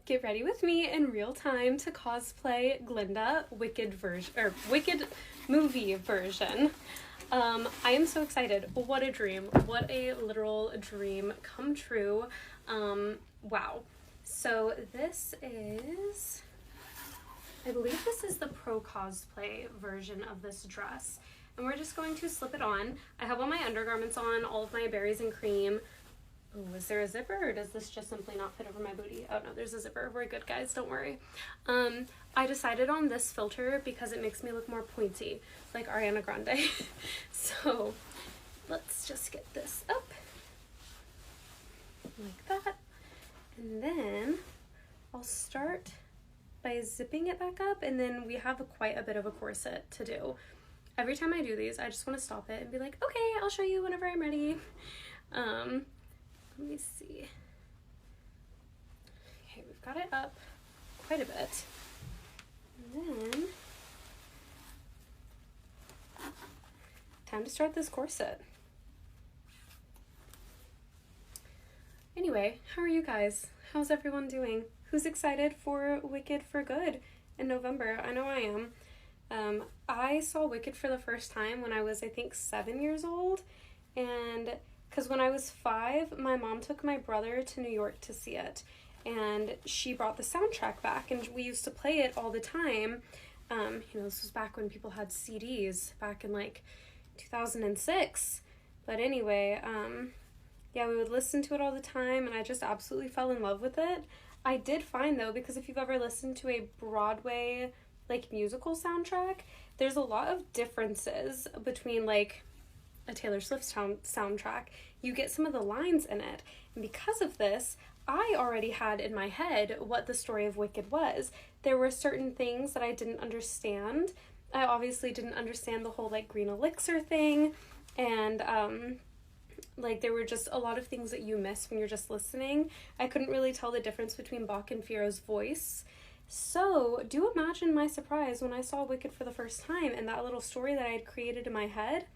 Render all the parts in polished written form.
Get ready with me in real time to cosplay Glinda Wicked movie version. I am so excited. What a dream. What a literal dream come true. Wow. So this is, I believe this is the pro cosplay version of this dress. And we're just going to slip it on. I have all my undergarments on, all of my berries and cream. Oh, is there a zipper, or does this just simply not fit over my booty? Oh no, there's a zipper. We're good, guys, don't worry. I decided on this filter because it makes me look more pointy, like Ariana Grande. So let's just get this up like that. And then I'll start by zipping it back up, and then we have quite a bit of a corset to do. Every time I do these, I just want to stop it and be like, okay, I'll show you whenever I'm ready. Let me see. Okay, we've got it up quite a bit. And then, time to start this corset. Anyway, how are you guys? How's everyone doing? Who's excited for Wicked for Good in November? I know I am. I saw Wicked for the first time when I was, I think, 7 years old, and because when I was 5, my mom took my brother to New York to see it, and she brought the soundtrack back, and we used to play it all the time. This was back when people had CDs, back in like 2006. But anyway, yeah, we would listen to it all the time, and I just absolutely fell in love with it. I did find, though, because if you've ever listened to a Broadway like musical soundtrack, there's a lot of differences between like a Taylor Swift soundtrack. You get some of the lines in it, and because of this, I already had in my head what the story of Wicked was. There were certain things that I didn't understand. I obviously didn't understand the whole like green elixir thing, and like there were just a lot of things that you miss when you're just listening. I couldn't really tell the difference between Bach and Firo's voice. So do imagine my surprise when I saw Wicked for the first time, and that little story that I had created in my head.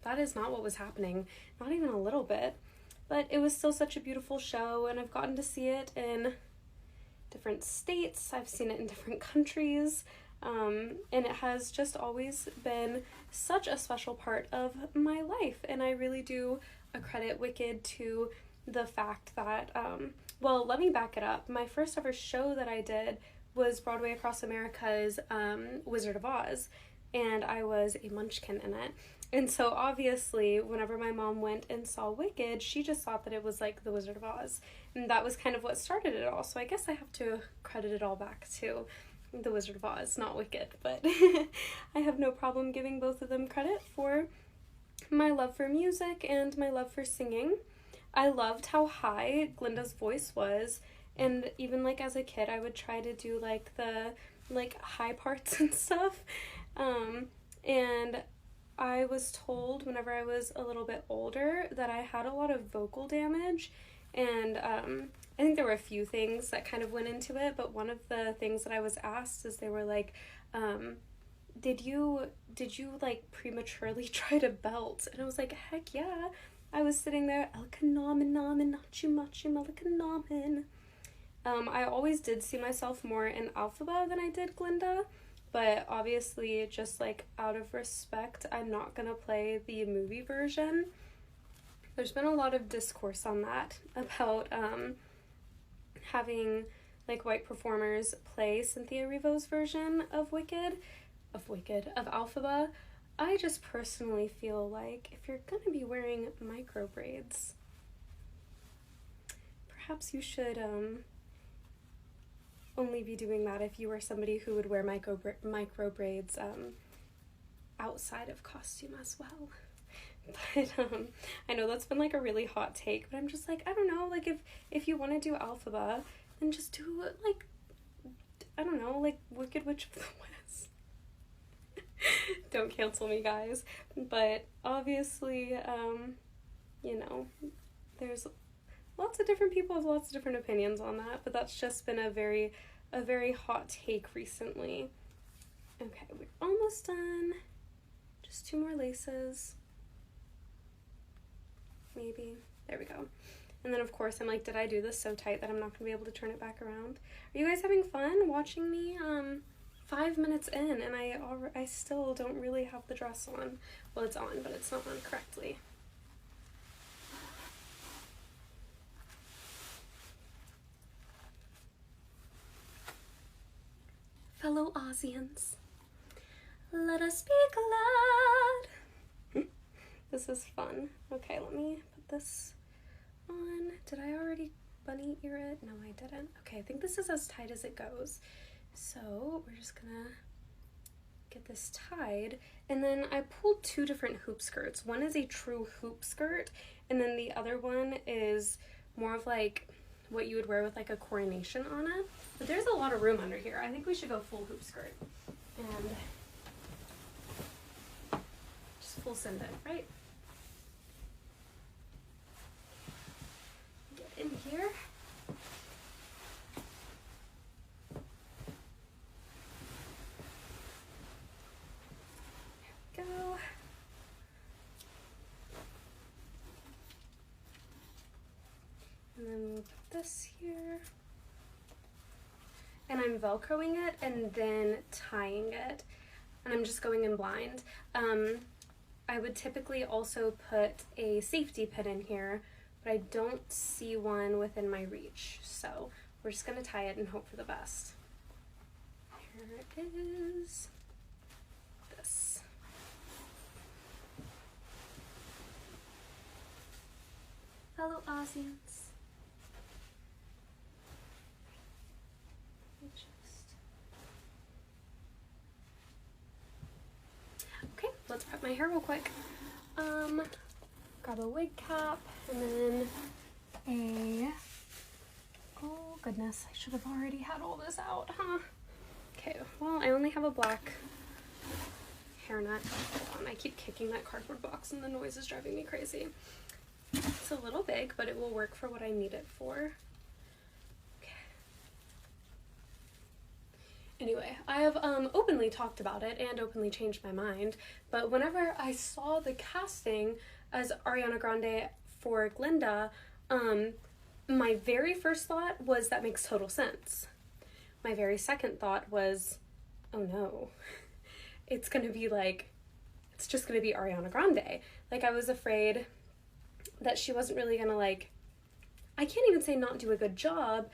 That is not what was happening. Not even a little bit. But it was still such a beautiful show, and I've gotten to see it in different states. I've seen it in different countries. And it has just always been such a special part of my life. And I really do accredit Wicked to the fact that, well, let me back it up. My first ever show that I did was Broadway Across America's Wizard of Oz, and I was a munchkin in it. And so obviously, whenever my mom went and saw Wicked, she just thought that it was like the Wizard of Oz. And that was kind of what started it all. So I guess I have to credit it all back to the Wizard of Oz, not Wicked. But I have no problem giving both of them credit for my love for music and my love for singing. I loved how high Glinda's voice was. And even like as a kid, I would try to do like the like high parts and stuff. And I was told whenever I was a little bit older that I had a lot of vocal damage, and I think there were a few things that kind of went into it, but one of the things that I was asked is they were like, did you like prematurely try to belt? And I was like, heck yeah. I was sitting there, Elkanomen, Elkanomen. I always did see myself more in Alphaba than I did Glinda. But obviously, just like out of respect, I'm not gonna play the movie version. There's been a lot of discourse on that about having like white performers play Cynthia Erivo's version of Alphaba. I just personally feel like if you're gonna be wearing micro braids, perhaps you should only be doing that if you were somebody who would wear micro braids outside of costume as well. But I know that's been like a really hot take, but I'm just like, I don't know, like if you want to do Alphaba, then just do like, I don't know, like Wicked Witch of the West. Don't cancel me, guys. But obviously, there's lots of different people have lots of different opinions on that, but that's just been a very hot take recently. Okay, we're almost done. Just 2 more laces. Maybe. There we go. And then of course I'm like, did I do this so tight that I'm not gonna be able to turn it back around? Are you guys having fun watching me 5 minutes in and I still don't really have the dress on? Well, it's on, but it's not on correctly. Fellow Aussians, let us speak loud. This is fun. Okay, let me put this on. Did I already bunny ear it? No, I didn't. Okay, I think this is as tight as it goes. So we're just gonna get this tied. And then I pulled two different hoop skirts. One is a true hoop skirt, and then the other one is more of like what you would wear with like a coronation on it. But there's a lot of room under here. I think we should go full hoop skirt. And just full send it, right? Get in here. There we go. And then we'll put this here. And I'm velcroing it and then tying it. And I'm just going in blind. I would typically also put a safety pin in here, but I don't see one within my reach. So we're just gonna tie it and hope for the best. Here it is. This. Fellow Aussians. Okay, let's prep my hair real quick. Grab a wig cap and then oh goodness, I should have already had all this out, huh? Okay, well, I only have a black hairnet. Hold on, I keep kicking that cardboard box and the noise is driving me crazy. It's a little big, but it will work for what I need it for. Anyway, I have openly talked about it and openly changed my mind, but whenever I saw the casting as Ariana Grande for Glinda, my very first thought was that makes total sense. My very second thought was, oh no, it's gonna be like, it's just gonna be Ariana Grande. Like, I was afraid that she wasn't really gonna, like, I can't even say not do a good job,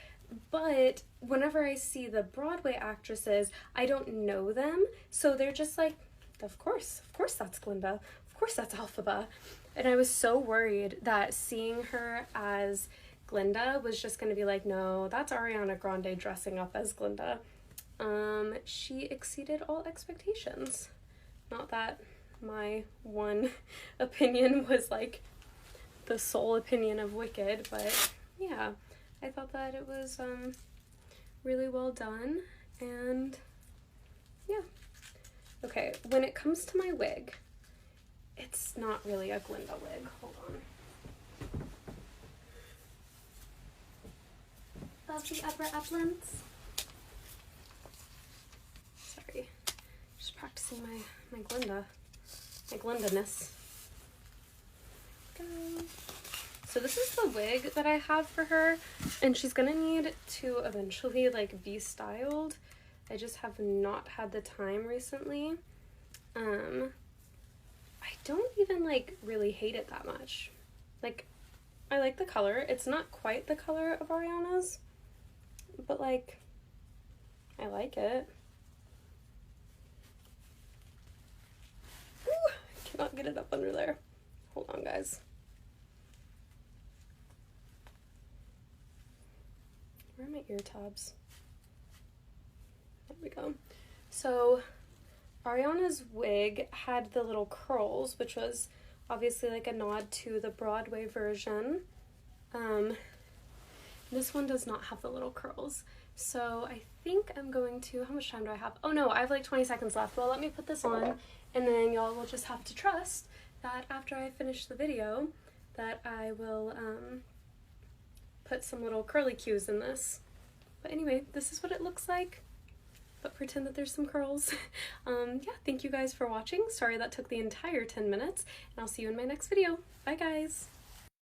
but whenever I see the Broadway actresses, I don't know them, so they're just like, of course that's Glinda, of course that's Elphaba. And I was so worried that seeing her as Glinda was just going to be like, no, that's Ariana Grande dressing up as Glinda. She exceeded all expectations. Not that my one opinion was like the sole opinion of Wicked, but yeah. I thought that it was really well done, and yeah. Okay, when it comes to my wig, it's not really a Glinda wig. Hold on. Lovely upper uplands. Sorry, just practicing my Glinda-ness. Go. So this is the wig that I have for her, and she's gonna need to eventually like be styled. I just have not had the time recently. I don't even like really hate it that much. Like, I like the color. It's not quite the color of Ariana's, but like, I like it. Ooh, I cannot get it up under there. Hold on, guys. Where are my ear tabs? There we go. So Ariana's wig had the little curls, which was obviously like a nod to the Broadway version. This one does not have the little curls. So I think I'm going to, how much time do I have? Oh no, I have like 20 seconds left. Well, let me put this on, and then y'all will just have to trust that after I finish the video that I will put some little curly cues in this. But anyway, this is what it looks like, but pretend that there's some curls. Yeah, thank you guys for watching. Sorry that took the entire 10 minutes, and I'll see you in my next video. Bye guys!